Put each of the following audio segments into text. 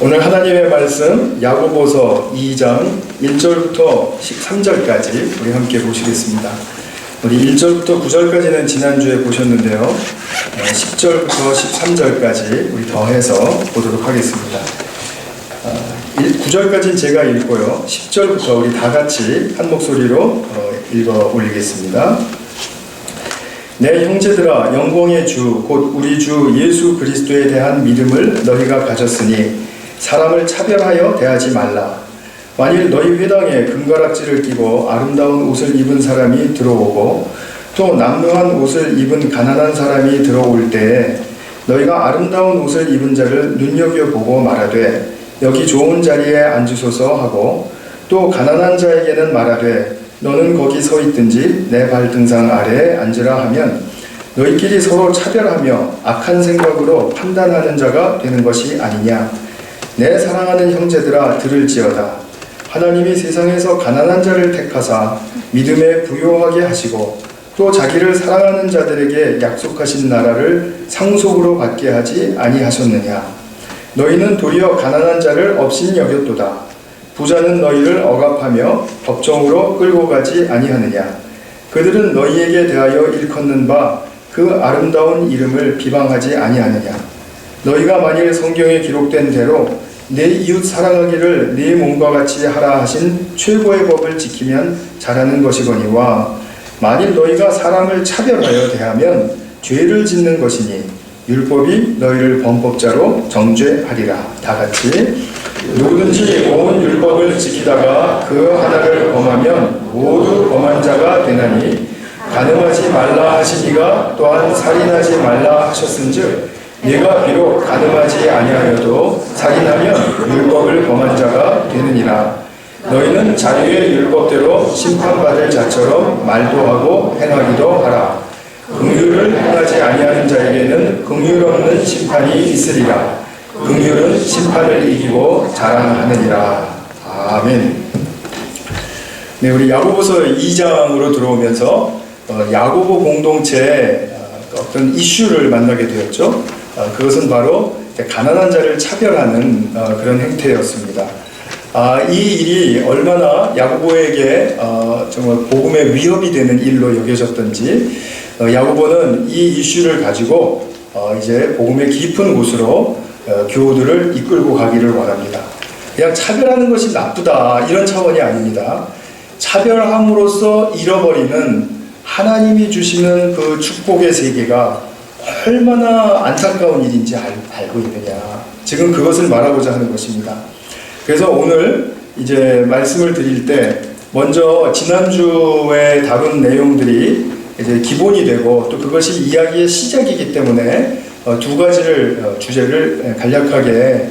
오늘 하나님의 말씀 야고보서 2장 1절부터 13절까지 우리 함께 보시겠습니다. 우리 1절부터 9절까지는 지난주에 보셨는데요. 10절부터 13절까지 우리 더해서 보도록 하겠습니다. 9절까지는 제가 읽고요. 10절부터 우리 다 같이 한 목소리로 읽어 올리겠습니다. 내 형제들아, 영광의 주 곧 우리 주 예수 그리스도에 대한 믿음을 너희가 가졌으니 사람을 차별하여 대하지 말라. 만일 너희 회당에 금가락지를 끼고 아름다운 옷을 입은 사람이 들어오고 또 남루한 옷을 입은 가난한 사람이 들어올 때에 너희가 아름다운 옷을 입은 자를 눈여겨보고 말하되 여기 좋은 자리에 앉으소서 하고 또 가난한 자에게는 말하되 너는 거기 서 있든지 내 발등상 아래에 앉으라 하면 너희끼리 서로 차별하며 악한 생각으로 판단하는 자가 되는 것이 아니냐. 내 사랑하는 형제들아, 들을지어다. 하나님이 세상에서 가난한 자를 택하사 믿음에 부요하게 하시고 또 자기를 사랑하는 자들에게 약속하신 나라를 상속으로 받게 하지 아니하셨느냐. 너희는 도리어 가난한 자를 업신이 여겼도다. 부자는 너희를 억압하며 법정으로 끌고 가지 아니하느냐. 그들은 너희에게 대하여 일컫는 바 그 아름다운 이름을 비방하지 아니하느냐. 너희가 만일 성경에 기록된 대로 내 이웃 사랑하기를 네 몸과 같이 하라 하신 최고의 법을 지키면 잘하는 것이거니와 만일 너희가 사람을 차별하여 대하면 죄를 짓는 것이니 율법이 너희를 범법자로 정죄하리라. 다 같이 누구든지 온 율법을 지키다가 그 하나를 범하면 모두 범한 자가 되나니 간음하지 말라 하시니가 또한 살인하지 말라 하셨은즉 네가 비록 간음하지 아니하여도 살인하면 율법을 범한 자가 되느니라. 너희는 자유의 율법대로 심판받을 자처럼 말도 하고 행하기도 하라. 긍휼을 행하지 아니하는 자에게는 긍휼 없는 심판이 있으리라. 긍휼은 심판을 이기고 자랑하느니라. 아멘. 네, 우리 야고보서 2장으로 들어오면서 야고보 공동체의 어떤 이슈를 만나게 되었죠. 그것은 바로 가난한 자를 차별하는 그런 행태였습니다. 이 일이 얼마나 야고보에게 정말 복음의 위협이 되는 일로 여겨졌던지 야고보는 이 이슈를 가지고 이제 복음의 깊은 곳으로 교우들을 이끌고 가기를 원합니다. 그냥 차별하는 것이 나쁘다 이런 차원이 아닙니다. 차별함으로써 잃어버리는 하나님이 주시는 그 축복의 세계가 얼마나 안타까운 일인지 알고 있느냐. 지금 그것을 말하고자 하는 것입니다. 그래서 오늘 이제 말씀을 드릴 때 먼저 지난주에 다룬 내용들이 이제 기본이 되고 또 그것이 이야기의 시작이기 때문에 두 가지를 주제를 간략하게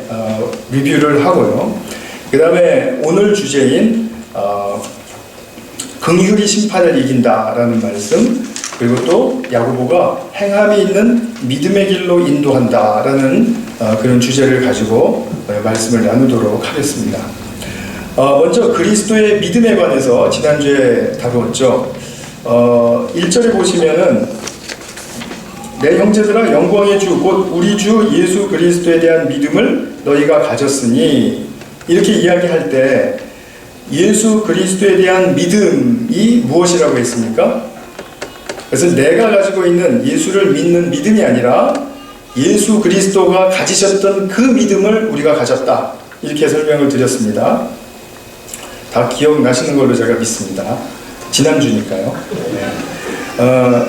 리뷰를 하고요. 그 다음에 오늘 주제인 긍휼이 심판을 이긴다라는 말씀, 그리고 또 야고보가 행함이 있는 믿음의 길로 인도한다라는 그런 주제를 가지고 말씀을 나누도록 하겠습니다. 먼저 그리스도의 믿음에 관해서 지난주에 다루었죠. 1절에 보시면은 내 형제들아, 영광의 주 곧 우리 주 예수 그리스도에 대한 믿음을 너희가 가졌으니 이렇게 이야기할 때 예수 그리스도에 대한 믿음이 무엇이라고 했습니까? 그래서 내가 가지고 있는 예수를 믿는 믿음이 아니라 예수 그리스도가 가지셨던 그 믿음을 우리가 가졌다. 이렇게 설명을 드렸습니다. 다 기억나시는 걸로 제가 믿습니다. 지난주니까요. 네.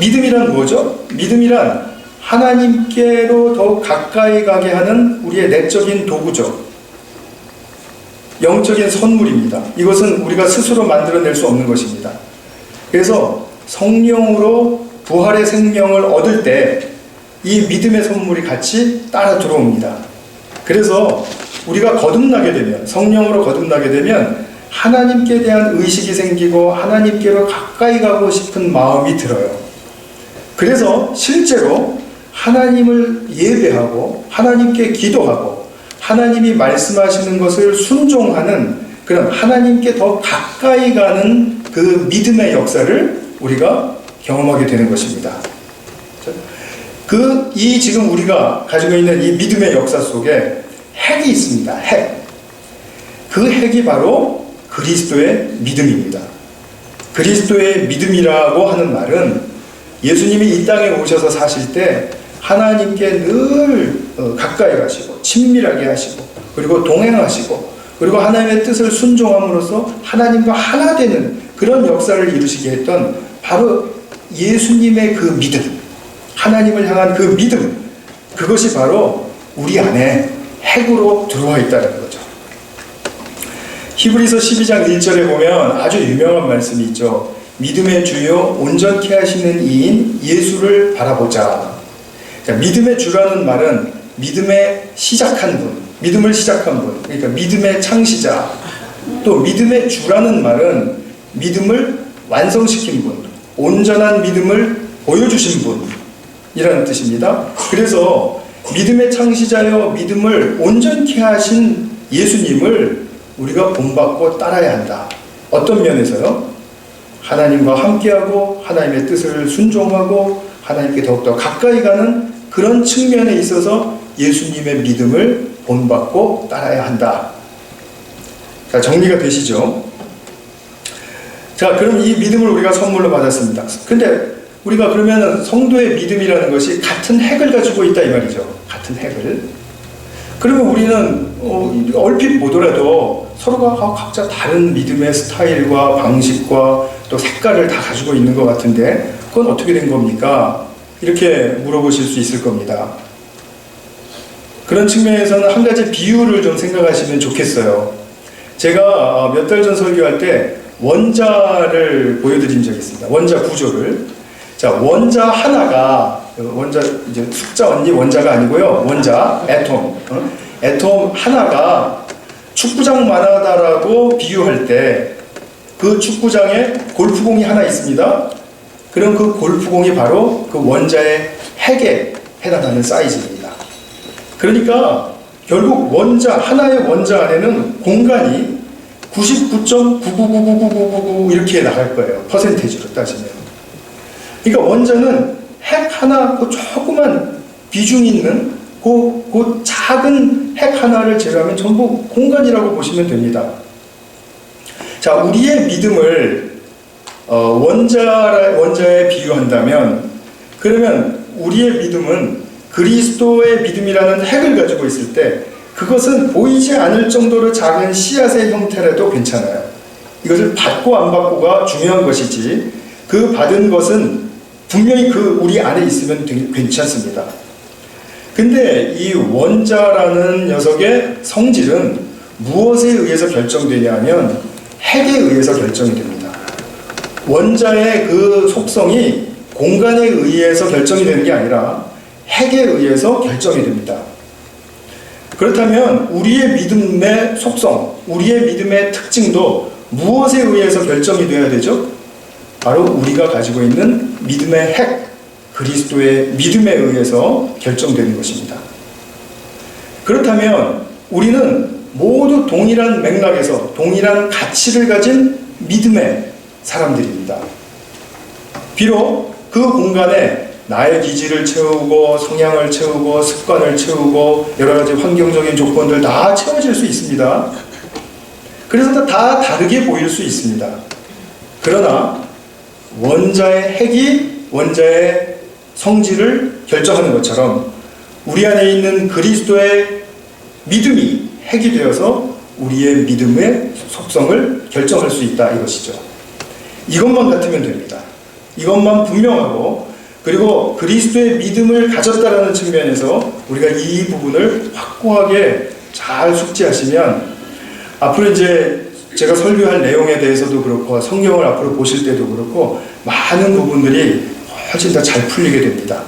믿음이란 뭐죠? 믿음이란 하나님께로 더 가까이 가게 하는 우리의 내적인 도구죠. 영적인 선물입니다. 이것은 우리가 스스로 만들어낼 수 없는 것입니다. 그래서 성령으로 부활의 생명을 얻을 때 이 믿음의 선물이 같이 따라 들어옵니다. 그래서 우리가 거듭나게 되면, 성령으로 거듭나게 되면 하나님께 대한 의식이 생기고 하나님께로 가까이 가고 싶은 마음이 들어요. 그래서 실제로 하나님을 예배하고 하나님께 기도하고 하나님이 말씀하시는 것을 순종하는 그런 하나님께 더 가까이 가는 그 믿음의 역사를 우리가 경험하게 되는 것입니다. 이 지금 우리가 가지고 있는 이 믿음의 역사 속에 핵이 있습니다. 핵. 그 핵이 바로 그리스도의 믿음입니다. 그리스도의 믿음이라고 하는 말은 예수님이 이 땅에 오셔서 사실 때 하나님께 늘 가까이 가시고 친밀하게 하시고 그리고 동행하시고 그리고 하나님의 뜻을 순종함으로써 하나님과 하나 되는 그런 역사를 이루시게 했던 바로 예수님의 그 믿음, 하나님을 향한 그 믿음, 그것이 바로 우리 안에 핵으로 들어와 있다는 거죠. 히브리서 12장 1절에 보면 아주 유명한 말씀이 있죠. 믿음의 주요 온전케 하시는 이인 예수를 바라보자. 믿음의 주라는 말은 믿음의 시작한 분, 믿음을 시작한 분, 그러니까 믿음의 창시자. 또 믿음의 주라는 말은 믿음을 완성시킨 분, 온전한 믿음을 보여주신 분이라는 뜻입니다. 그래서 믿음의 창시자여 믿음을 온전케 하신 예수님을 우리가 본받고 따라야 한다. 어떤 면에서요? 하나님과 함께하고 하나님의 뜻을 순종하고 하나님께 더욱더 가까이 가는 그런 측면에 있어서 예수님의 믿음을 본받고 따라야 한다. 자, 정리가 되시죠? 자, 그럼 이 믿음을 우리가 선물로 받았습니다. 근데 우리가 그러면 성도의 믿음이라는 것이 같은 핵을 가지고 있다 이 말이죠. 같은 핵을. 그러면 우리는 얼핏 보더라도 서로가 각자 다른 믿음의 스타일과 방식과 또 색깔을 다 가지고 있는 것 같은데 그건 어떻게 된 겁니까? 이렇게 물어보실 수 있을 겁니다. 그런 측면에서는 한 가지 비유를 좀 생각하시면 좋겠어요. 제가 몇 달 전 설교할 때 원자를 보여드린 적이 있습니다. 원자 구조를. 자, 원자 하나가, 원자, 이제 숫자 언니 원자가 아니고요. 원자, 애톰. 애톰 하나가 축구장만 하다라고 비유할 때 그 축구장에 골프공이 하나 있습니다. 그럼 그 골프공이 바로 그 원자의 핵에 해당하는 사이즈입니다. 그러니까 결국 원자, 하나의 원자 안에는 공간이 99.9999999 이렇게 나갈 거예요. 퍼센테이지로 따지면. 그러니까 원자는 핵 하나, 그 조그만 비중 있는 그 작은 핵 하나를 제외하면 전부 공간이라고 보시면 됩니다. 자, 우리의 믿음을 원자에 비유한다면 그러면 우리의 믿음은 그리스도의 믿음이라는 핵을 가지고 있을 때 그것은 보이지 않을 정도로 작은 씨앗의 형태라도 괜찮아요. 이것을 받고 안 받고가 중요한 것이지 그 받은 것은 분명히 그 우리 안에 있으면 괜찮습니다. 근데 이 원자라는 녀석의 성질은 무엇에 의해서 결정되냐 하면 핵에 의해서 결정이 됩니다. 원자의 그 속성이 공간에 의해서 결정이 되는 게 아니라 핵에 의해서 결정이 됩니다. 그렇다면 우리의 믿음의 속성, 우리의 믿음의 특징도 무엇에 의해서 결정이 되어야 되죠? 바로 우리가 가지고 있는 믿음의 핵, 그리스도의 믿음에 의해서 결정되는 것입니다. 그렇다면 우리는 모두 동일한 맥락에서 동일한 가치를 가진 믿음의 사람들입니다. 비록 그 공간에 나의 기질을 채우고 성향을 채우고 습관을 채우고 여러 가지 환경적인 조건들 다 채워질 수 있습니다. 그래서 다 다르게 보일 수 있습니다. 그러나 원자의 핵이 원자의 성질을 결정하는 것처럼 우리 안에 있는 그리스도의 믿음이 핵이 되어서 우리의 믿음의 속성을 결정할 수 있다 이것이죠. 이것만 같으면 됩니다. 이것만 분명하고 그리고 그리스도의 믿음을 가졌다라는 측면에서 우리가 이 부분을 확고하게 잘 숙지하시면 앞으로 이제 제가 설교할 내용에 대해서도 그렇고 성경을 앞으로 보실 때도 그렇고 많은 부분들이 훨씬 더 잘 풀리게 됩니다.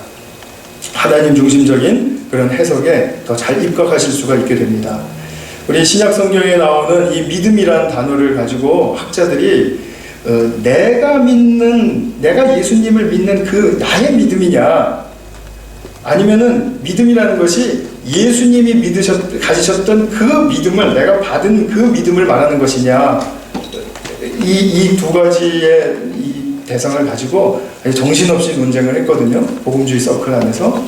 하나님 중심적인 그런 해석에 더 잘 입각하실 수가 있게 됩니다. 우리 신약 성경에 나오는 이 믿음이라는 단어를 가지고 학자들이 내가 예수님을 믿는 그 나의 믿음이냐 아니면은 믿음이라는 것이 예수님이 가지셨던 그 믿음을 내가 받은 그 믿음을 말하는 것이냐 이 두 가지의 이 대상을 가지고 정신없이 논쟁을 했거든요. 복음주의 서클 안에서.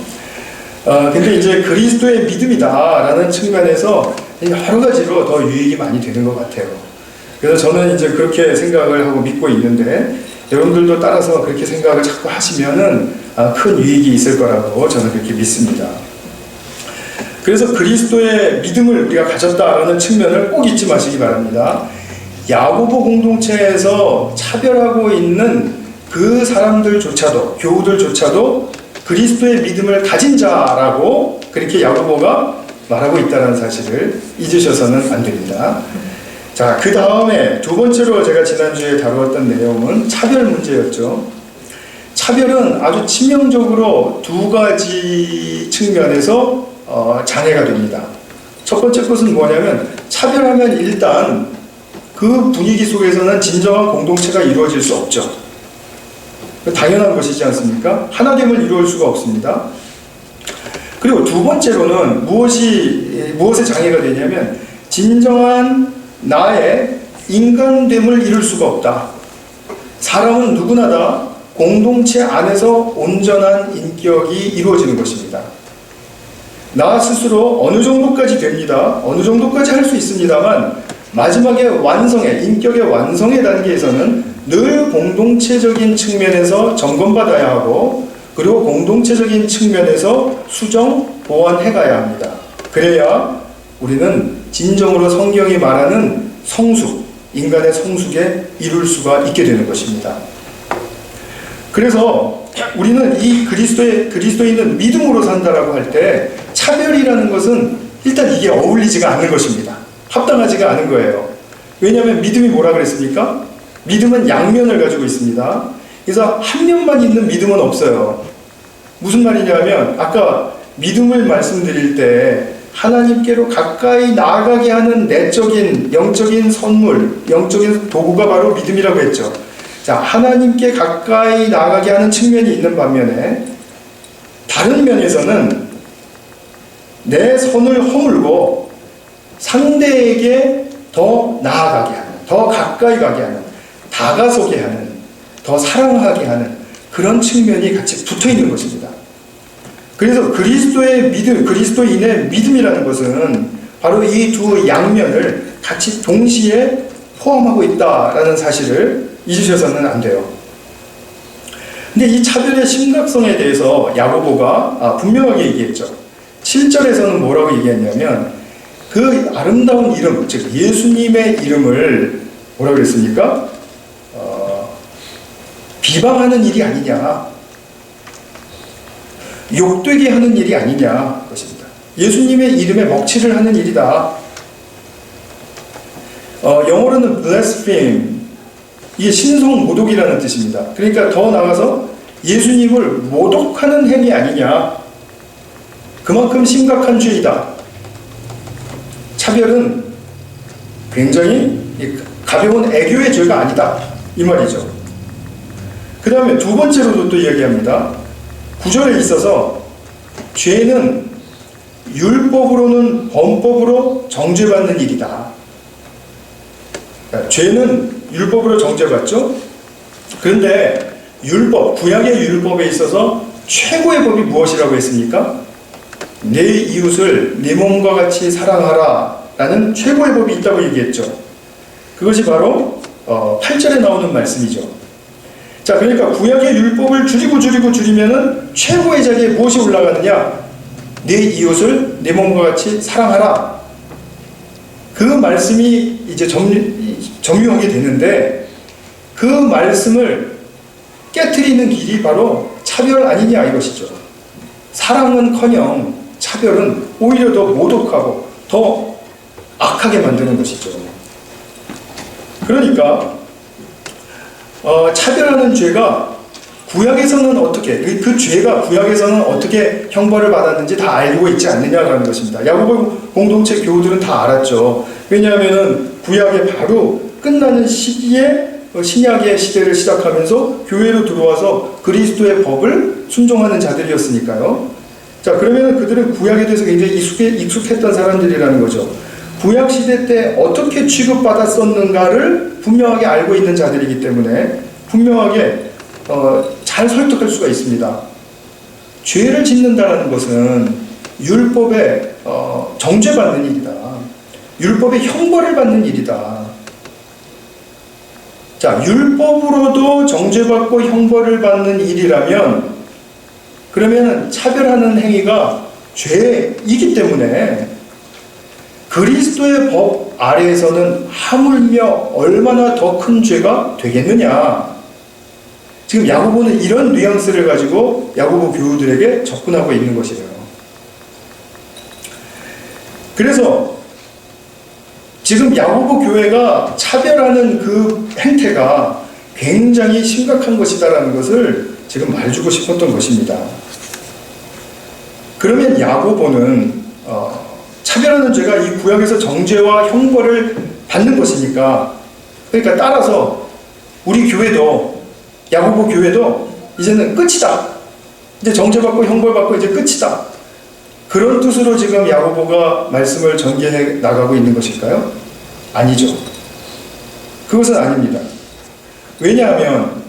근데 이제 그리스도의 믿음이다라는 측면에서 여러 가지로 더 유익이 많이 되는 것 같아요. 그래서 저는 이제 그렇게 생각을 하고 믿고 있는데, 여러분들도 따라서 그렇게 생각을 자꾸 하시면은 큰 유익이 있을 거라고 저는 그렇게 믿습니다. 그래서 그리스도의 믿음을 우리가 가졌다라는 측면을 꼭 잊지 마시기 바랍니다. 야고보 공동체에서 차별하고 있는 그 사람들조차도, 교우들조차도 그리스도의 믿음을 가진 자라고 그렇게 야고보가 말하고 있다는 사실을 잊으셔서는 안 됩니다. 자, 그 다음에 두 번째로 제가 지난주에 다루었던 내용은 차별 문제였죠. 차별은 아주 치명적으로 두 가지 측면에서 장애가 됩니다. 첫 번째 것은 뭐냐면, 차별하면 일단 그 분위기 속에서는 진정한 공동체가 이루어질 수 없죠. 당연한 것이지 않습니까? 하나됨을 이루어질 수가 없습니다. 그리고 두 번째로는 무엇에 장애가 되냐면, 진정한 나의 인간됨을 이룰 수가 없다. 사람은 누구나 다 공동체 안에서 온전한 인격이 이루어지는 것입니다. 나 스스로 어느 정도까지 됩니다. 어느 정도까지 할 수 있습니다만, 마지막에 인격의 완성의 단계에서는 늘 공동체적인 측면에서 점검받아야 하고, 그리고 공동체적인 측면에서 수정, 보완해 가야 합니다. 그래야 우리는 진정으로 성경이 말하는 성숙, 인간의 성숙에 이룰 수가 있게 되는 것입니다. 그래서 우리는 이 그리스도인은 믿음으로 산다라고 할 때, 차별이라는 것은 일단 이게 어울리지가 않는 것입니다. 합당하지가 않은 거예요. 왜냐하면 믿음이 뭐라 그랬습니까? 믿음은 양면을 가지고 있습니다. 그래서 한 면만 있는 믿음은 없어요. 무슨 말이냐면, 아까 믿음을 말씀드릴 때 하나님께로 가까이 나아가게 하는 내적인 영적인 선물, 영적인 도구가 바로 믿음이라고 했죠. 자, 하나님께 가까이 나아가게 하는 측면이 있는 반면에, 다른 면에서는 내 손을 허물고 상대에게 더 나아가게 하는, 더 가까이 가게 하는, 다가서게 하는, 더 사랑하게 하는 그런 측면이 같이 붙어 있는 것입니다. 그래서 그리스도의 믿음, 그리스도인의 믿음이라는 것은 바로 이 두 양면을 같이 동시에 포함하고 있다라는 사실을 잊으셔서는 안 돼요. 근데 이 차별의 심각성에 대해서 야고보가 분명하게 얘기했죠. 7절에서는 뭐라고 얘기했냐면, 그 아름다운 이름, 즉 예수님의 이름을 뭐라고 그랬습니까? 비방하는 일이 아니냐, 욕되게 하는 일이 아니냐 것입니다. 예수님의 이름에 먹칠을 하는 일이다. 영어로는 blaspheme, 이게 신성 모독이라는 뜻입니다. 그러니까 더 나아가서 예수님을 모독하는 행위 아니냐, 그만큼 심각한 죄이다. 차별은 굉장히 가벼운 애교의 죄가 아니다, 이 말이죠. 그 다음에 두 번째로도 또 이야기합니다. 9절에 있어서 죄는 율법으로는 범법으로 정죄받는 일이다. 그러니까 죄는 율법으로 정죄받죠. 그런데 구약의 율법에 있어서 최고의 법이 무엇이라고 했습니까? 내 이웃을 내 몸과 같이 사랑하라 라는 최고의 법이 있다고 얘기했죠. 그것이 바로 8절에 나오는 말씀이죠. 자, 그러니까 구약의 율법을 줄이면은 최고의 자리에 무엇이 올라가느냐? 내 이웃을 내 몸과 같이 사랑하라. 그 말씀이 이제 점유하게 되는데, 그 말씀을 깨트리는 길이 바로 차별 아니냐 이것이죠. 사랑은커녕 차별은 오히려 더 모독하고 더 악하게 만드는 것이죠. 그러니까 차별하는 죄가 구약에서는 어떻게, 그 죄가 구약에서는 어떻게 형벌을 받았는지 다 알고 있지 않느냐라는 것입니다. 야고보 공동체 교우들은 다 알았죠. 왜냐하면은 구약의 바로 끝나는 시기에 신약의 시대를 시작하면서 교회로 들어와서 그리스도의 법을 순종하는 자들이었으니까요. 자, 그러면 그들은 구약에 대해서 굉장히 익숙했던 사람들이라는 거죠. 구약 시대 때 어떻게 취급받았었는가를 분명하게 알고 있는 자들이기 때문에 분명하게 잘 설득할 수가 있습니다. 죄를 짓는다는 것은 율법에 정죄받는 일이다. 율법의 형벌을 받는 일이다. 자, 율법으로도 정죄받고 형벌을 받는 일이라면 그러면 차별하는 행위가 죄이기 때문에 그리스도의 법 아래에서는 하물며 얼마나 더 큰 죄가 되겠느냐. 지금 야고보는 이런 뉘앙스를 가지고 야고보 교우들에게 접근하고 있는 것이에요. 그래서 지금 야고보 교회가 차별하는 그 행태가 굉장히 심각한 것이다라는 것을 지금 말해주고 싶었던 것입니다. 그러면 야고보는 차별하는 죄가 이 구약에서 정죄와 형벌을 받는 것이니까, 그러니까 따라서 우리 교회도, 야고보 교회도 이제는 끝이다. 이제 정죄받고 형벌받고 이제 끝이다. 그런 뜻으로 지금 야고보가 말씀을 전개해 나가고 있는 것일까요? 아니죠. 그것은 아닙니다. 왜냐하면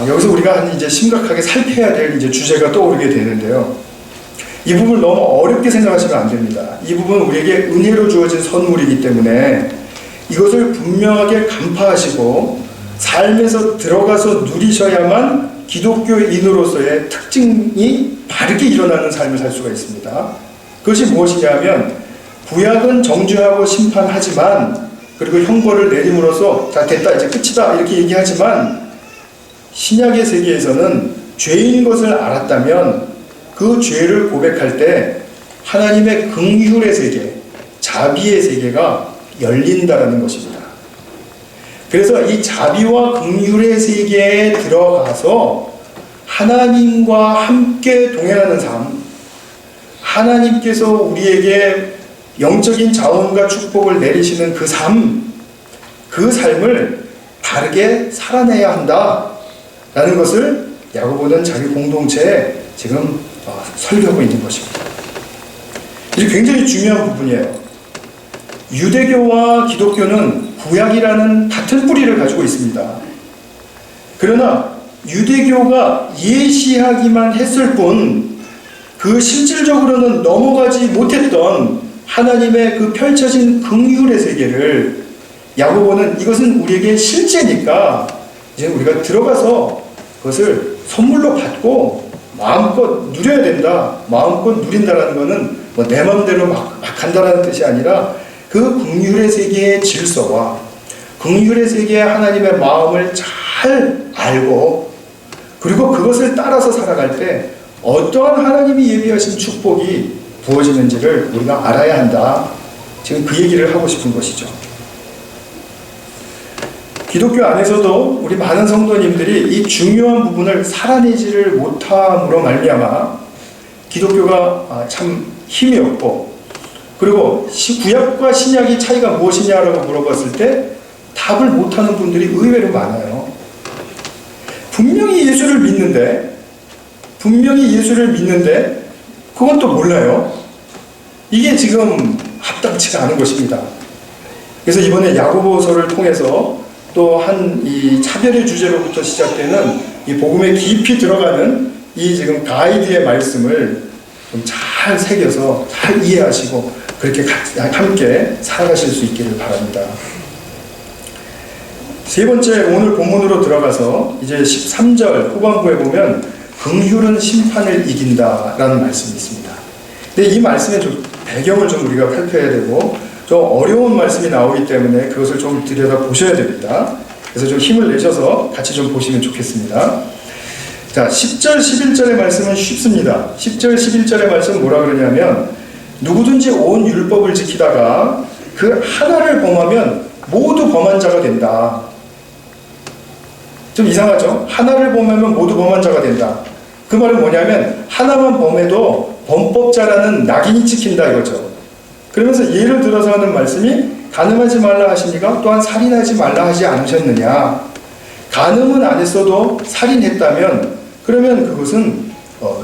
여기서 우리가 이제 심각하게 살펴야 될 이제 주제가 떠오르게 되는데요. 이 부분을 너무 어렵게 생각하시면 안 됩니다. 이 부분은 우리에게 은혜로 주어진 선물이기 때문에 이것을 분명하게 간파하시고 삶에서 들어가서 누리셔야만 기독교인으로서의 특징이 바르게 일어나는 삶을 살 수가 있습니다. 그것이 무엇이냐면 구약은 정죄하고 심판하지만 그리고 형벌을 내림으로써 자 됐다 이제 끝이다 이렇게 얘기하지만 신약의 세계에서는 죄인 것을 알았다면 그 죄를 고백할 때 하나님의 긍휼의 세계, 자비의 세계가 열린다라는 것입니다. 그래서 이 자비와 긍휼의 세계에 들어가서 하나님과 함께 동행하는 삶, 하나님께서 우리에게 영적인 자원과 축복을 내리시는 그 삶, 그 삶을 바르게 살아내야 한다라는 것을 야고보는 자기 공동체에 지금 설교하고 있는 것입니다. 이게 굉장히 중요한 부분이에요. 유대교와 기독교는 구약이라는 같은 뿌리를 가지고 있습니다. 그러나 유대교가 예시하기만 했을 뿐 그 실질적으로는 넘어가지 못했던 하나님의 그 펼쳐진 긍휼의 세계를 야고보는 이것은 우리에게 실제니까 이제 우리가 들어가서 그것을 선물로 받고 마음껏 누려야 된다. 마음껏 누린다라는 것은 뭐 내 마음대로 막 한다라는 뜻이 아니라 그 긍휼의 세계의 질서와 긍휼의 세계의 하나님의 마음을 잘 알고 그리고 그것을 따라서 살아갈 때 어떠한 하나님이 예비하신 축복이 부어지는지를 우리가 알아야 한다. 지금 그 얘기를 하고 싶은 것이죠. 기독교 안에서도 우리 많은 성도님들이 이 중요한 부분을 살아내지를 못함으로 말미암아 기독교가 참 힘이 없고 그리고 구약과 신약의 차이가 무엇이냐라고 물어봤을 때 답을 못하는 분들이 의외로 많아요. 분명히 예수를 믿는데 그건 또 몰라요. 이게 지금 합당치가 않은 것입니다. 그래서 이번에 야고보서를 통해서 또 이 차별의 주제로부터 시작되는 이 복음에 깊이 들어가는 이 지금 가이드의 말씀을 좀 잘 새겨서 잘 이해하시고 그렇게 함께 살아가실 수 있기를 바랍니다. 세 번째 오늘 본문으로 들어가서 이제 13절 후반부에 보면 긍휼은 심판을 이긴다라는 말씀이 있습니다. 근데 이 말씀의 좀 배경을 좀 우리가 살펴야 되고 좀 어려운 말씀이 나오기 때문에 그것을 좀 들여다 보셔야 됩니다. 그래서 좀 힘을 내셔서 같이 좀 보시면 좋겠습니다. 자, 10절, 11절의 말씀은 쉽습니다. 10절, 11절의 말씀은 뭐라 그러냐면 누구든지 온 율법을 지키다가 그 하나를 범하면 모두 범한 자가 된다. 좀 이상하죠? 하나를 범하면 모두 범한 자가 된다. 그 말은 뭐냐면 하나만 범해도 범법자라는 낙인이 찍힌다 이거죠. 그러면서 예를 들어서 하는 말씀이 간음하지 말라 하시니까 또한 살인하지 말라 하지 않으셨느냐. 간음은 안 했어도 살인했다면 그러면 그것은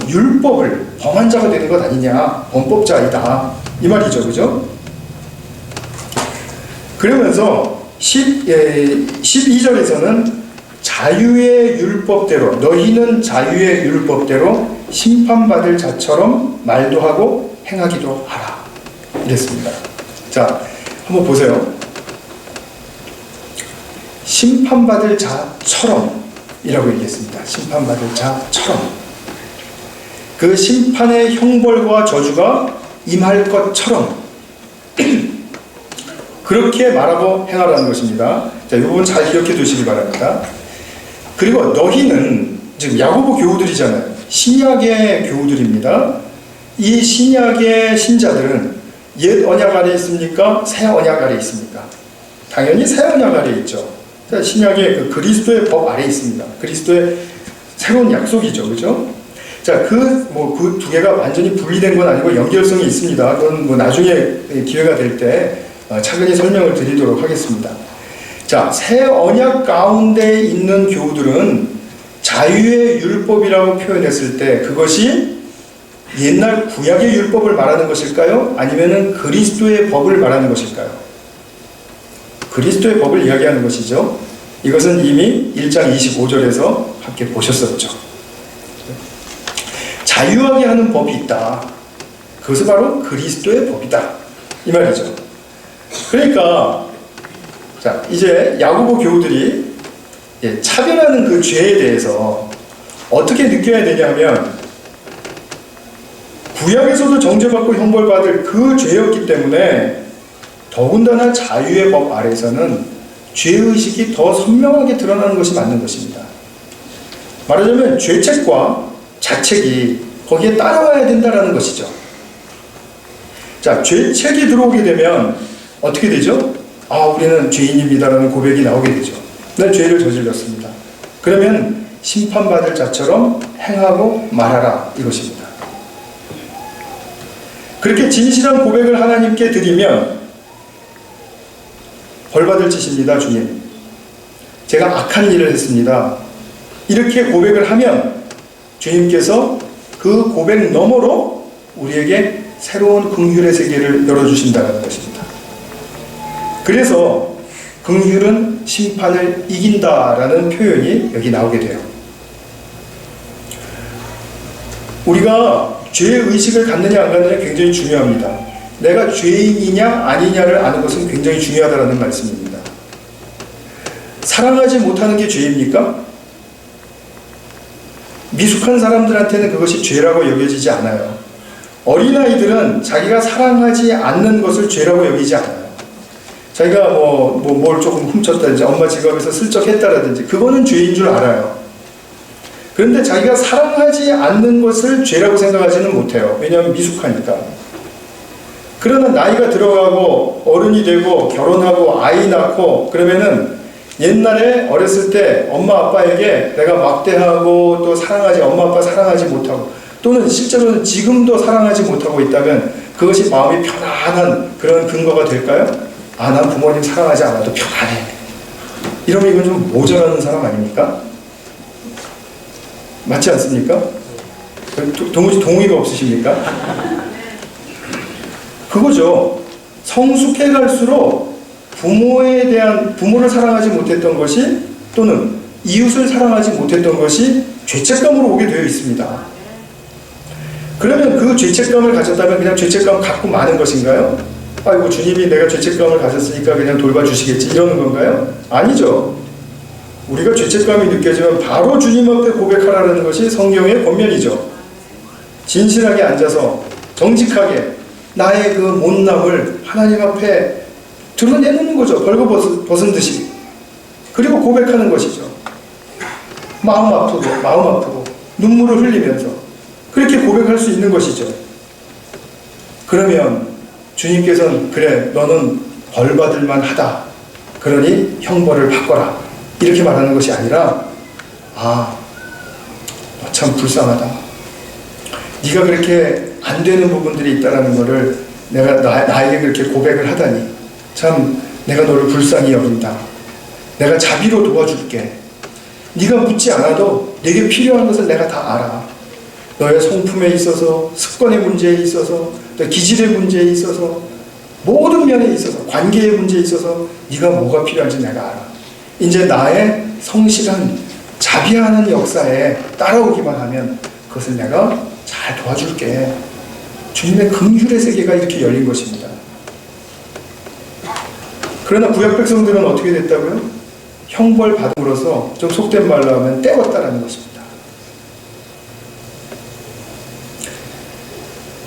율법을 범한 자가 되는 것 아니냐. 범법자이다. 이 말이죠. 그죠? 그러면서 12절에서는 자유의 율법대로, 너희는 자유의 율법대로 심판받을 자처럼 말도 하고 행하기도 하라. 이랬습니다. 자, 한번 보세요. 심판받을 자처럼 이라고 얘기했습니다. 심판받을 자처럼. 그 심판의 형벌과 저주가 임할 것처럼 그렇게 말하고 행하라는 것입니다. 자, 이 부분 잘 기억해 두시기 바랍니다. 그리고 너희는 지금 야고보 교우들이잖아요. 신약의 교우들입니다. 이 신약의 신자들은 옛 언약 아래 있습니까? 새 언약 아래 있습니까? 당연히 새 언약 아래 있죠. 신약의 그 그리스도의 법 아래 있습니다. 그리스도의 새로운 약속이죠. 그죠? 자, 그 두 개가 완전히 분리된 건 아니고 연결성이 있습니다. 그건 뭐 나중에 기회가 될 때 차근히 설명을 드리도록 하겠습니다. 자, 새 언약 가운데 있는 교우들은 자유의 율법이라고 표현했을 때 그것이 옛날 구약의 율법을 말하는 것일까요? 아니면은 그리스도의 법을 말하는 것일까요? 그리스도의 법을 이야기하는 것이죠. 이것은 이미 1장 25절에서 함께 보셨었죠. 자유하게 하는 법이 있다. 그것은 바로 그리스도의 법이다. 이 말이죠. 그러니까 자, 이제 야고보 교우들이 차별하는 그 죄에 대해서 어떻게 느껴야 되냐면 구약에서도 정죄받고 형벌받을 그 죄였기 때문에 더군다나 자유의 법 아래에서는 죄의식이 더 선명하게 드러나는 것이 맞는 것입니다. 말하자면 죄책과 자책이 거기에 따라와야 된다는 것이죠. 자, 죄책이 들어오게 되면 어떻게 되죠? 아, 우리는 죄인입니다라는 고백이 나오게 되죠. 난 죄를 저질렀습니다. 그러면 심판받을 자처럼 행하고 말하라 이것입니다. 그렇게 진실한 고백을 하나님께 드리면 벌받을 짓입니다. 주님, 제가 악한 일을 했습니다. 이렇게 고백을 하면 주님께서 그 고백 너머로 우리에게 새로운 긍휼의 세계를 열어주신다는 것입니다. 그래서 긍휼은 심판을 이긴다라는 표현이 여기 나오게 돼요. 우리가 죄의식을 갖느냐 안 갖느냐 굉장히 중요합니다. 내가 죄인이냐 아니냐를 아는 것은 굉장히 중요하다는 말씀입니다. 사랑하지 못하는 게 죄입니까? 미숙한 사람들한테는 그것이 죄라고 여겨지지 않아요. 어린아이들은 자기가 사랑하지 않는 것을 죄라고 여기지 않아요. 자기가 뭘 조금 훔쳤다든지 엄마 지갑에서 슬쩍 했다라든지 그거는 죄인 줄 알아요. 그런데 자기가 사랑하지 않는 것을 죄라고 생각하지는 못해요. 왜냐하면 미숙하니까. 그러나 나이가 들어가고 어른이 되고 결혼하고 아이 낳고 그러면은 옛날에 어렸을 때 엄마 아빠에게 내가 막대하고 또 엄마 아빠 사랑하지 못하고 또는 실제로는 지금도 사랑하지 못하고 있다면 그것이 마음이 편안한 그런 근거가 될까요? 아, 난 부모님 사랑하지 않아도 편안해. 이러면 이건 좀 모자라는 사람 아닙니까? 맞지 않습니까? 도무지 동의가 없으십니까? 그거죠. 성숙해 갈수록 부모를 사랑하지 못했던 것이 또는 이웃을 사랑하지 못했던 것이 죄책감으로 오게 되어 있습니다. 그러면 그 죄책감을 가졌다면 그냥 죄책감 갖고 마는 것인가요? 아이고 주님이 내가 죄책감을 가졌으니까 그냥 돌봐주시겠지 이러는 건가요? 아니죠. 우리가 죄책감이 느껴지면 바로 주님 앞에 고백하라는 것이 성경의 권면이죠. 진실하게 앉아서 정직하게 나의 그 못남을 하나님 앞에 드러내는 거죠. 벌거벗은 듯이. 그리고 고백하는 것이죠. 마음 아프고 눈물을 흘리면서 그렇게 고백할 수 있는 것이죠. 그러면 주님께서는 그래 너는 벌받을 만하다. 그러니 형벌을 받거라. 이렇게 말하는 것이 아니라 아, 너 참 불쌍하다. 네가 그렇게 안 되는 부분들이 있다는 것을 내가 나에게 그렇게 고백을 하다니 참 내가 너를 불쌍히 여긴다. 내가 자비로 도와줄게. 네가 묻지 않아도 내게 필요한 것을 내가 다 알아. 너의 성품에 있어서 습관의 문제에 있어서 기질의 문제에 있어서 모든 면에 있어서 관계의 문제에 있어서 네가 뭐가 필요한지 내가 알아. 이제 나의 성실한 자비하는 역사에 따라오기만 하면 그것을 내가 잘 도와줄게. 주님의 긍휼의 세계가 이렇게 열린 것입니다. 그러나 구약 백성들은 어떻게 됐다고요? 형벌 받음으로써 좀 속된 말로 하면 때웠다라는 것입니다.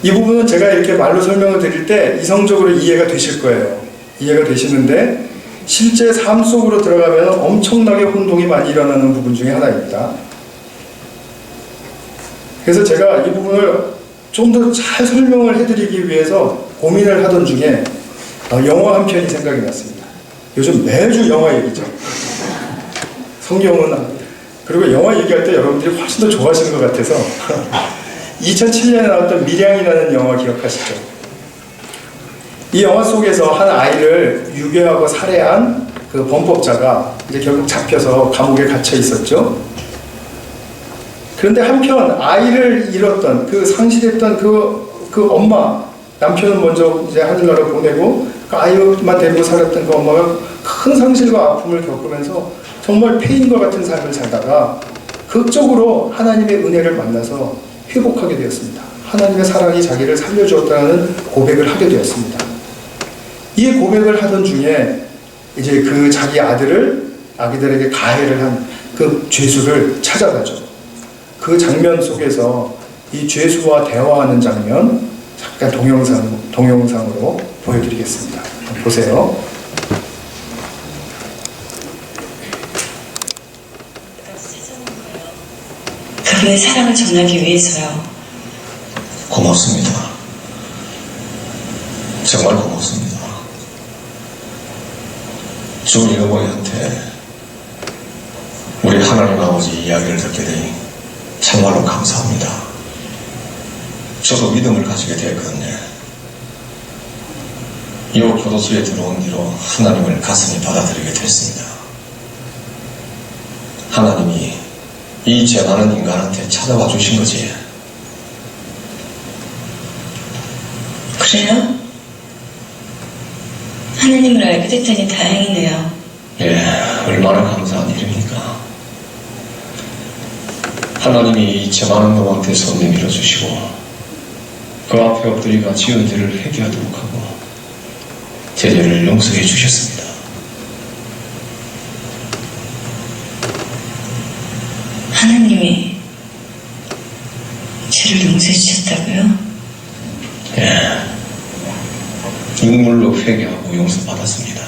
이 부분은 제가 이렇게 말로 설명을 드릴 때 이성적으로 이해가 되실 거예요. 이해가 되시는데 실제 삶 속으로 들어가면 엄청나게 혼동이 많이 일어나는 부분 중에 하나입니다. 그래서 제가 이 부분을 좀 더 잘 설명을 해드리기 위해서 고민을 하던 중에 영화 한 편이 생각이 났습니다. 요즘 매주 영화 얘기죠. 성경은 그리고 영화 얘기할 때 여러분들이 훨씬 더 좋아하시는 것 같아서 2007년에 나왔던 밀양이라는 영화 기억하시죠? 이 영화 속에서 한 아이를 유괴하고 살해한 그 범법자가 이제 결국 잡혀서 감옥에 갇혀 있었죠. 그런데 한편 아이를 잃었던 그 상실했던 그 엄마, 남편은 먼저 이제 하늘나라로 보내고 그 아이만 데리고 살았던 그 엄마가 큰 상실과 아픔을 겪으면서 정말 폐인과 같은 삶을 살다가 극적으로 하나님의 은혜를 만나서 회복하게 되었습니다. 하나님의 사랑이 자기를 살려주었다는 고백을 하게 되었습니다. 이 고백을 하던 중에 이제 그 자기 아기들에게 가해를 한 그 죄수를 찾아가죠. 그 장면 속에서 이 죄수와 대화하는 장면 잠깐 동영상으로 보여드리겠습니다. 보세요. 그분의 사랑을 전하기 위해서요. 고맙습니다. 정말 고맙습니다. 주 잃어버리한테 우리 하나님 아버지 이야기를 듣게 되니 정말로 감사합니다. 저도 믿음을 가지게 되었거든요. 이 교도소에 들어온 뒤로 하나님을 가슴에 받아들이게 됐습니다. 하나님이 이 죄 많은 인간한테 찾아와 주신 거지. 그래요? 하나님을 알게 됐다니 다행이네요. 예, 얼마나 감사한 일입니까? 하나님이 이 죄 많은 놈한테 손 내밀어 주시고 그 앞에 엎드리가 지은 죄를 회개하도록 하고 제 죄를 용서해 주셨습니다. 하나님이 죄를 용서해 주셨다고요? 예, 눈물로 회개하고 용서받았습니다.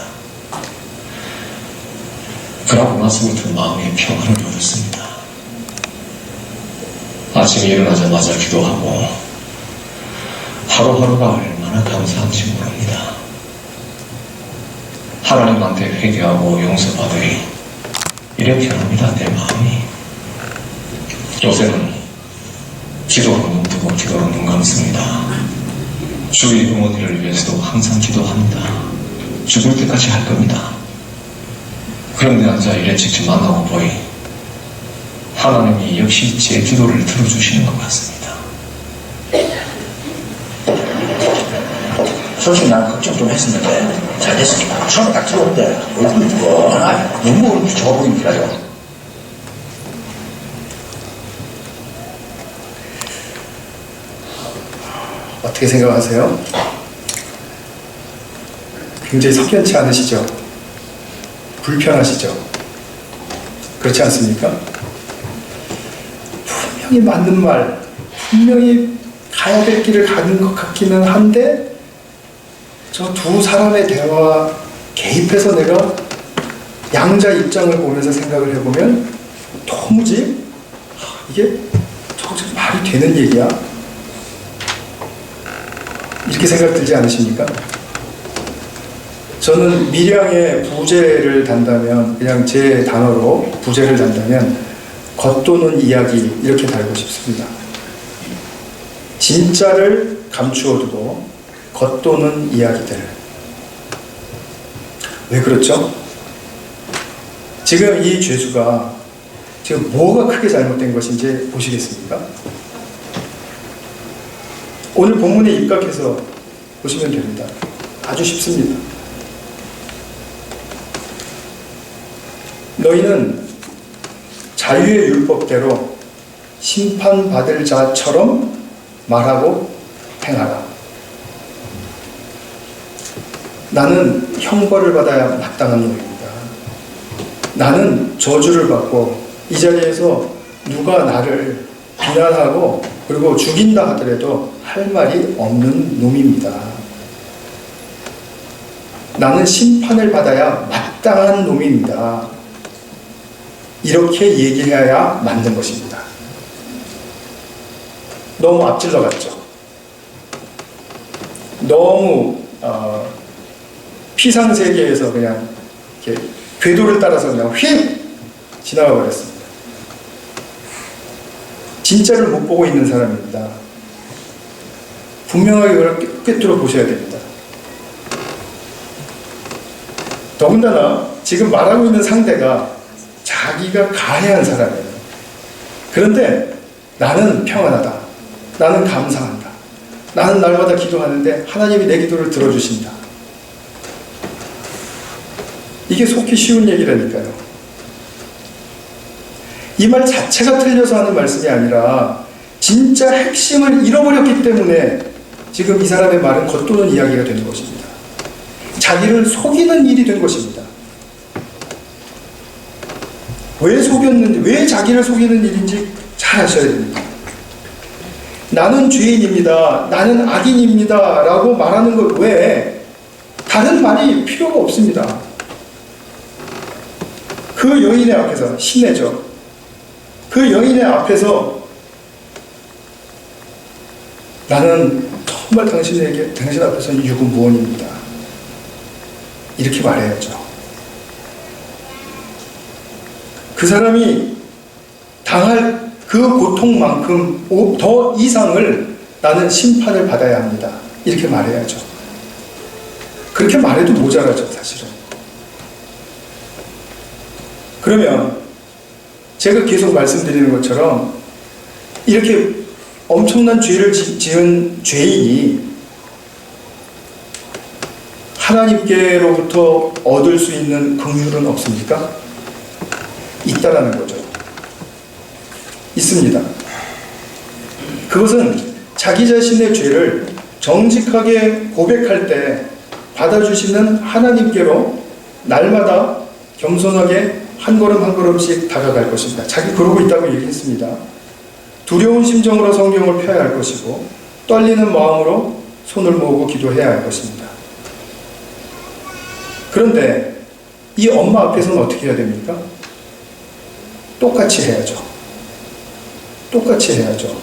그러고 나서부터 마음의 평안을 얻었습니다. 아침에 일어나자마자 기도하고 하루하루가 얼마나 감사한지 모릅니다. 하나님한테 회개하고 용서받으니 이래 편합니다. 내 마음이. 요새는 기도로 눈 뜨고 기도로 눈 감습니다. 주의 어머니를 위해서도 항상 기도합니다. 죽을 때까지 할 겁니다. 그런데 앉아 이래 직접 만나고 보니 하나님이 역시 제 기도를 들어주시는 것 같습니다. 솔직히 난 걱정 좀 했었는데 잘 됐습니다. 처음에 딱 들어올 때 얼굴이 뻔하게 너무 얼굴이 좋아 보입니다요. 어떻게 생각하세요? 굉장히 석연치 않으시죠? 불편하시죠? 그렇지 않습니까? 분명히 맞는 말, 분명히 가야 될 길을 가는 것 같기는 한데 저 두 사람의 대화 개입해서 내가 양자 입장을 보면서 생각을 해보면 도무지 이게 저거 말이 되는 얘기야? 이렇게 생각 들지 않으십니까? 저는 밀양의 부제를 단다면, 그냥 제 단어로 부제를 단다면 겉도는 이야기 이렇게 달고 싶습니다. 진짜를 감추어두고 겉도는 이야기들. 왜 그렇죠? 지금 이 죄수가 지금 뭐가 크게 잘못된 것인지 보시겠습니까? 오늘 본문에 입각해서 보시면 됩니다. 아주 쉽습니다. 너희는 자유의 율법대로 심판받을 자처럼 말하고 행하라. 나는 형벌을 받아야 마땅한 놈입니다. 나는 저주를 받고 이 자리에서 누가 나를 비난하고 그리고 죽인다 하더라도 할 말이 없는 놈입니다. 나는 심판을 받아야 마땅한 놈입니다. 이렇게 얘기해야 맞는 것입니다. 너무 앞질러 갔죠. 너무 피상세계에서 그냥 이렇게 궤도를 따라서 그냥 휙 지나가 버렸습니다. 진짜를 못 보고 있는 사람입니다. 분명하게 그걸 꿰뚫어 보셔야 됩니다. 더군다나 지금 말하고 있는 상대가 자기가 가해한 사람이에요. 그런데 나는 평안하다. 나는 감사한다. 나는 날마다 기도하는데 하나님이 내 기도를 들어주신다. 이게 속기 쉬운 얘기라니까요. 이 말 자체가 틀려서 하는 말씀이 아니라 진짜 핵심을 잃어버렸기 때문에 지금 이 사람의 말은 겉도는 이야기가 되는 것입니다. 자기를 속이는 일이 된 것입니다. 왜 속였는지, 왜 자기를 속이는 일인지 잘 아셔야 됩니다. 나는 죄인입니다. 나는 악인입니다. 라고 말하는 것 외에 다른 말이 필요가 없습니다. 그 여인의 앞에서, 시내죠. 그 여인의 앞에서 나는 정말 당신 앞에서 유구무원입니다. 이렇게 말해야죠. 그 사람이 당할 그 고통만큼 더 이상을 나는 심판을 받아야 합니다. 이렇게 말해야죠. 그렇게 말해도 모자라죠, 사실은. 그러면 제가 계속 말씀드리는 것처럼 이렇게 엄청난 죄를 지은 죄인이 하나님께로부터 얻을 수 있는 긍휼은 없습니까? 있다라는 거죠. 있습니다. 그것은 자기 자신의 죄를 정직하게 고백할 때 받아주시는 하나님께로 날마다 겸손하게 한 걸음 한 걸음씩 다가갈 것입니다. 자기 그러고 있다고 얘기했습니다. 두려운 심정으로 성경을 펴야 할 것이고 떨리는 마음으로 손을 모으고 기도해야 할 것입니다. 그런데 이 엄마 앞에서는 어떻게 해야 됩니까? 똑같이 해야죠. 똑같이 해야죠.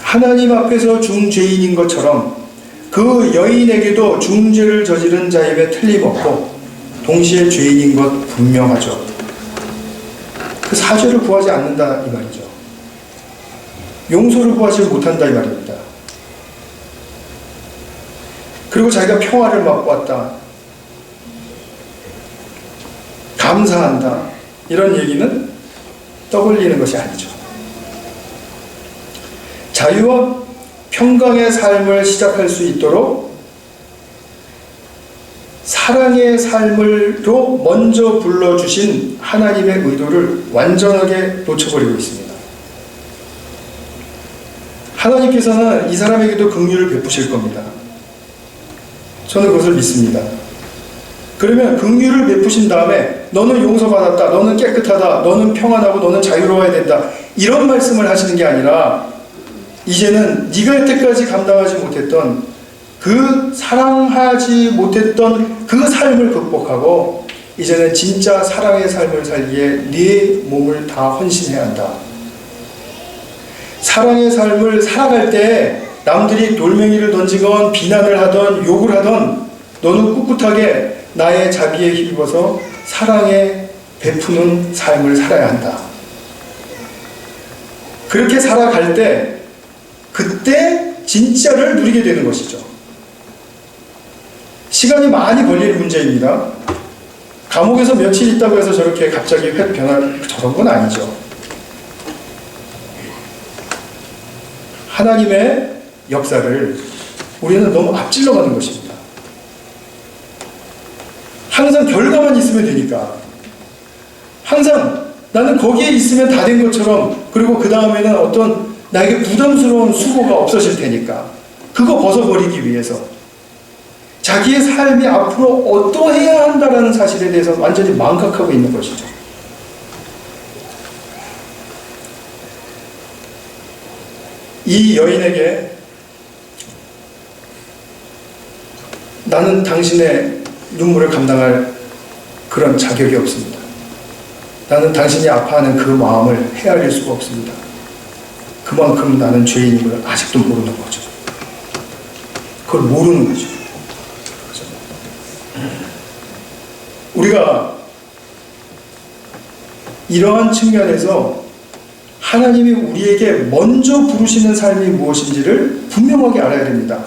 하나님 앞에서 중죄인인 것처럼 그 여인에게도 중죄를 저지른 자임에 틀림없고 동시에 죄인인 것 분명하죠. 그 사죄를 구하지 않는다 이 말이죠. 용서를 구하지 못한다 이 말입니다. 그리고 자기가 평화를 맛보았다, 감사한다, 이런 얘기는 떠올리는 것이 아니죠. 자유와 평강의 삶을 시작할 수 있도록 사랑의 삶으로 먼저 불러주신 하나님의 의도를 완전하게 놓쳐버리고 있습니다. 하나님께서는 이 사람에게도 긍휼을 베푸실 겁니다. 저는 그것을 믿습니다. 그러면 긍휼을 베푸신 다음에 너는 용서받았다, 너는 깨끗하다, 너는 평안하고 너는 자유로워야 된다, 이런 말씀을 하시는 게 아니라 이제는 네가 여태까지 감당하지 못했던 그 사랑하지 못했던 그 삶을 극복하고 이제는 진짜 사랑의 삶을 살기에 네 몸을 다 헌신해야 한다. 사랑의 삶을 살아갈 때 남들이 돌멩이를 던지건 비난을 하던 욕을 하던 너는 꿋꿋하게 나의 자비에 힘입어서 사랑에 베푸는 삶을 살아야 한다. 그렇게 살아갈 때 그때 진짜를 누리게 되는 것이죠. 시간이 많이 걸릴 문제입니다. 감옥에서 며칠 있다고 해서 저렇게 갑자기 획 변할 저런 건 아니죠. 하나님의 역사를 우리는 너무 앞질러 가는 것입니다. 항상 결과만 있으면 되니까. 항상 나는 거기에 있으면 다 된 것처럼, 그리고 그 다음에는 어떤 나에게 부담스러운 수고가 없어질 테니까 그거 벗어버리기 위해서 자기의 삶이 앞으로 어떠해야 한다는 사실에 대해서 완전히 망각하고 있는 것이죠. 이 여인에게 나는 당신의 눈물을 감당할 그런 자격이 없습니다. 나는 당신이 아파하는 그 마음을 헤아릴 수가 없습니다. 그만큼 나는 죄인임을 아직도 모르는 거죠. 그걸 모르는 거죠. 우리가 이러한 측면에서 하나님이 우리에게 먼저 부르시는 삶이 무엇인지를 분명하게 알아야 됩니다.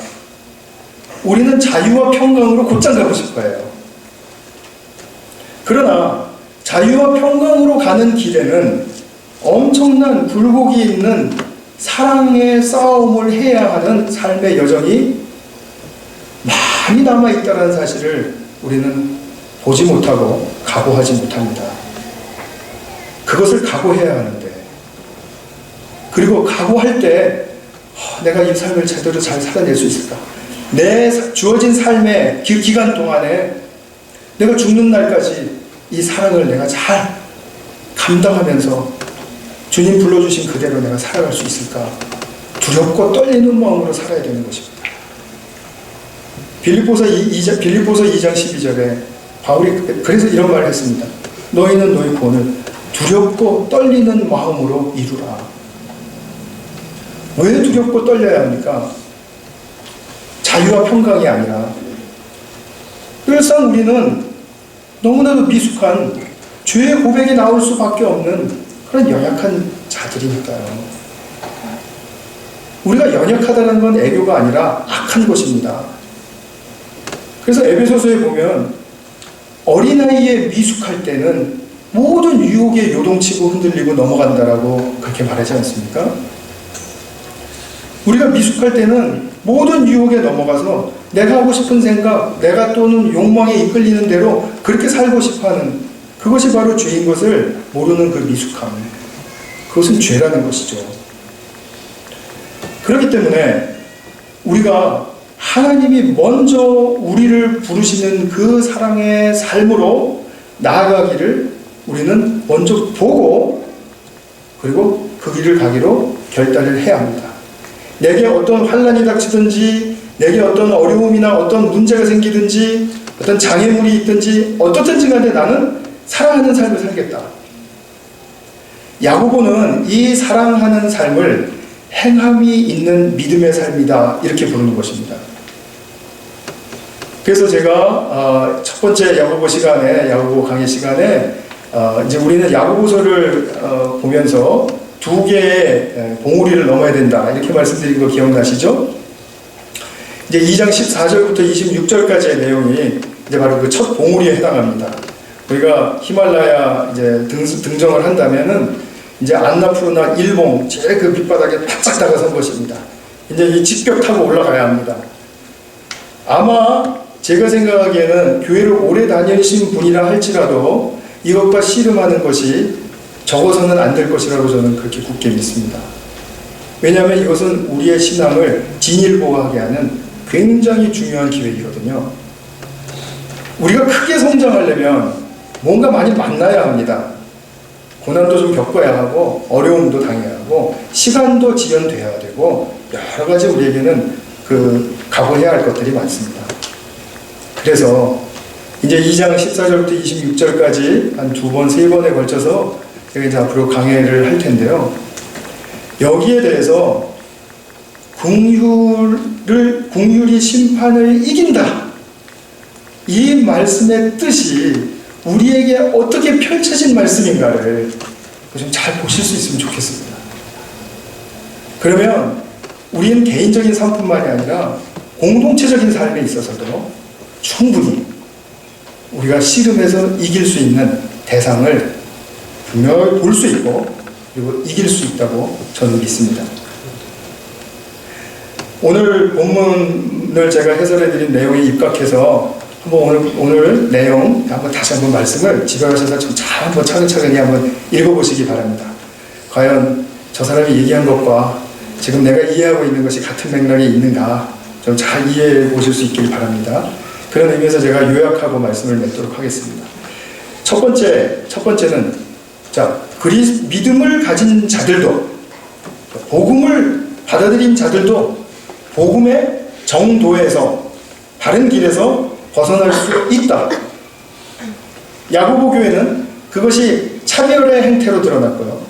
우리는 자유와 평강으로 곧장 가고 싶어요. 그러나 자유와 평강으로 가는 길에는 엄청난 굴곡이 있는 사랑의 싸움을 해야 하는 삶의 여정이 많이 남아있다는 사실을 우리는 보지 못하고 각오하지 못합니다. 그것을 각오해야 하는데, 그리고 각오할 때 내가 이 삶을 제대로 잘 살아낼 수 있을까? 내 주어진 삶의 기간 동안에 내가 죽는 날까지 이 사랑을 내가 잘 감당하면서 주님 불러주신 그대로 내가 살아갈 수 있을까? 두렵고 떨리는 마음으로 살아야 되는 것입니다. 빌립보서 2장 12절에 바울이 그래서 이런 말을 했습니다. 너희는 너희 본을 두렵고 떨리는 마음으로 이루라. 왜 두렵고 떨려야 합니까? 자유와 평강이 아니라 늘상 우리는 너무나도 미숙한 죄의 고백이 나올 수밖에 없는 그런 연약한 자들이니까요. 우리가 연약하다는 건 애교가 아니라 악한 것입니다. 그래서 에베소서에 보면 어린아이에 미숙할 때는 모든 유혹에 요동치고 흔들리고 넘어간다라고 그렇게 말하지 않습니까? 우리가 미숙할 때는 모든 유혹에 넘어가서 내가 하고 싶은 생각, 내가 또는 욕망에 이끌리는 대로 그렇게 살고 싶어하는 그것이 바로 죄인 것을 모르는 그 미숙함, 그것은 죄라는 것이죠. 그렇기 때문에 우리가 하나님이 먼저 우리를 부르시는 그 사랑의 삶으로 나아가기를 우리는 먼저 보고 그리고 그 길을 가기로 결단을 해야 합니다. 내게 어떤 환난이 닥치든지, 내게 어떤 어려움이나 어떤 문제가 생기든지, 어떤 장애물이 있든지 어떻든지 간에 나는 사랑하는 삶을 살겠다. 야고보는 이 사랑하는 삶을 행함이 있는 믿음의 삶이다, 이렇게 부르는 것입니다. 그래서 제가 첫 번째 야고보 시간에, 야고보 강의 시간에 이제 우리는 야고보서를 보면서 두 개의 봉우리를 넘어야 된다, 이렇게 말씀드린 거 기억나시죠? 이제 2장 14절부터 26절까지의 내용이 이제 바로 그 첫 봉우리에 해당합니다. 우리가 히말라야 이제 등정을 한다면은 이제 안나푸르나 일봉 제일 그 밑바닥에 바짝 다가선 것입니다. 이제 이 직벽 타고 올라가야 합니다. 아마 제가 생각하기에는 교회를 오래 다니신 분이라 할지라도 이것과 씨름하는 것이 적어서는 안 될 것이라고 저는 그렇게 굳게 믿습니다. 왜냐하면 이것은 우리의 신앙을 진일보하게 하는 굉장히 중요한 기회이거든요. 우리가 크게 성장하려면 뭔가 많이 만나야 합니다. 고난도 좀 겪어야 하고 어려움도 당해야 하고 시간도 지연돼야 되고 여러 가지 우리에게는 그 각오해야 할 것들이 많습니다. 그래서 이제 2장 14절부터 26절까지 한 두 번, 세 번에 걸쳐서 제가 이제 앞으로 강해를 할 텐데요. 여기에 대해서 긍휼이 심판을 이긴다, 이 말씀의 뜻이 우리에게 어떻게 펼쳐진 말씀인가를 좀 잘 보실 수 있으면 좋겠습니다. 그러면 우리는 개인적인 삶뿐만이 아니라 공동체적인 삶에 있어서도 충분히 우리가 씨름해서 이길 수 있는 대상을 분명히 볼 수 있고 그리고 이길 수 있다고 저는 믿습니다. 오늘 본문을 제가 해설해드린 내용에 입각해서 한번 오늘 내용 한번 다시 한번 말씀을 집에 가셔서 좀 잘 한번 차근차근히 한번 읽어보시기 바랍니다. 과연 저 사람이 얘기한 것과 지금 내가 이해하고 있는 것이 같은 맥락에 있는가 좀 잘 이해해 보실 수 있길 바랍니다. 그런 의미에서 제가 요약하고 말씀을 맺도록 하겠습니다. 첫 번째는 믿음을 가진 자들도, 복음을 받아들인 자들도 복음의 정도에서, 바른 길에서 벗어날 수 있다. 야고보 교회는 그것이 차별의 행태로 드러났고요.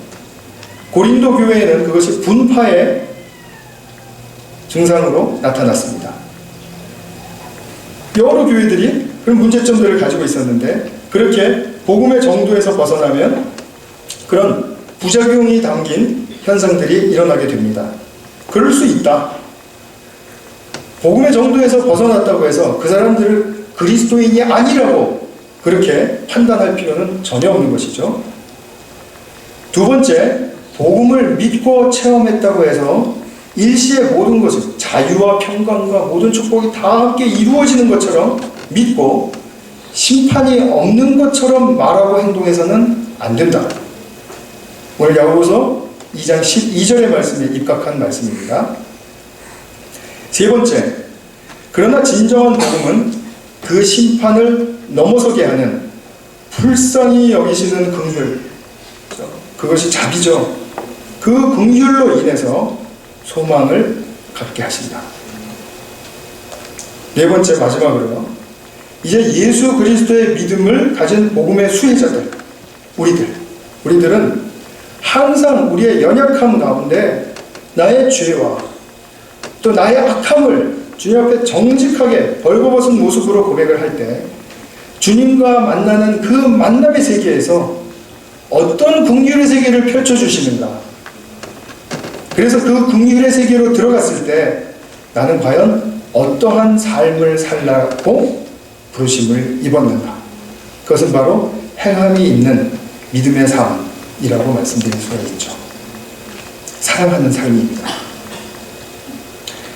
고린도 교회에는 그것이 분파의 증상으로 나타났습니다. 여러 교회들이 그런 문제점들을 가지고 있었는데, 그렇게 복음의 정도에서 벗어나면 그런 부작용이 담긴 현상들이 일어나게 됩니다. 그럴 수 있다. 복음의 정도에서 벗어났다고 해서 그 사람들을 그리스도인이 아니라고 그렇게 판단할 필요는 전혀 없는 것이죠. 두 번째, 복음을 믿고 체험했다고 해서 일시의 모든 것을, 자유와 평강과 모든 축복이 다 함께 이루어지는 것처럼 믿고 심판이 없는 것처럼 말하고 행동해서는 안 된다. 오늘 야고보서 2장 12절의 말씀에 입각한 말씀입니다. 세 번째, 그러나 진정한 복음은 그 심판을 넘어서게 하는 불쌍히 여기시는 긍휼, 그것이 자비죠. 그 긍휼로 인해서 소망을 갖게 하신다. 네 번째, 마지막으로요. 이제 예수 그리스도의 믿음을 가진 복음의 수혜자들, 우리들은 항상 우리의 연약함 가운데 나의 죄와 또 나의 악함을 주님 앞에 정직하게 벌거벗은 모습으로 고백을 할 때 주님과 만나는 그 만남의 세계에서 어떤 긍휼의 세계를 펼쳐주시는가. 그래서 그 긍휼의 세계로 들어갔을 때 나는 과연 어떠한 삶을 살라고 부르심을 입었는가. 그것은 바로 행함이 있는 믿음의 삶이라고 말씀드릴 수가 있죠. 사랑하는 삶입니다.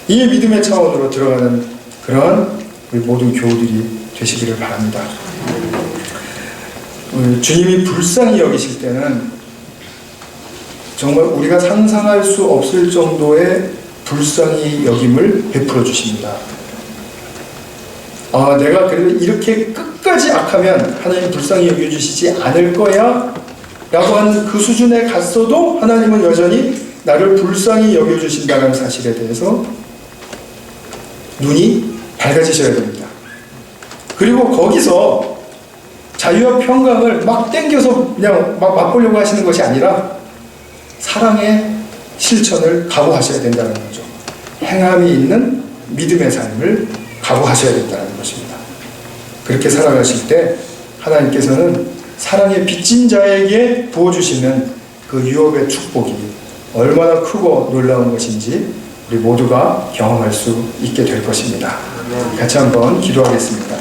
이 믿음의 차원으로 들어가는 그러한 우리 모든 교우들이 되시기를 바랍니다. 주님이 불쌍히 여기실 때는 정말 우리가 상상할 수 없을 정도의 불쌍히 여김을 베풀어 주십니다. 내가 그래도 이렇게 끝까지 악하면 하나님 불쌍히 여겨주시지 않을 거야 라고 하는 그 수준에 갔어도 하나님은 여전히 나를 불쌍히 여겨주신다는 사실에 대해서 눈이 밝아지셔야 됩니다. 그리고 거기서 자유와 평강을 막 땡겨서 그냥 막 맛보려고 하시는 것이 아니라 사랑의 실천을 각오하셔야 된다는 거죠. 행함이 있는 믿음의 삶을 각오하셔야 된다는 것입니다. 그렇게 살아가실 때 하나님께서는 사랑의 빚진 자에게 부어주시는 그 유업의 축복이 얼마나 크고 놀라운 것인지 우리 모두가 경험할 수 있게 될 것입니다. 같이 한번 기도하겠습니다.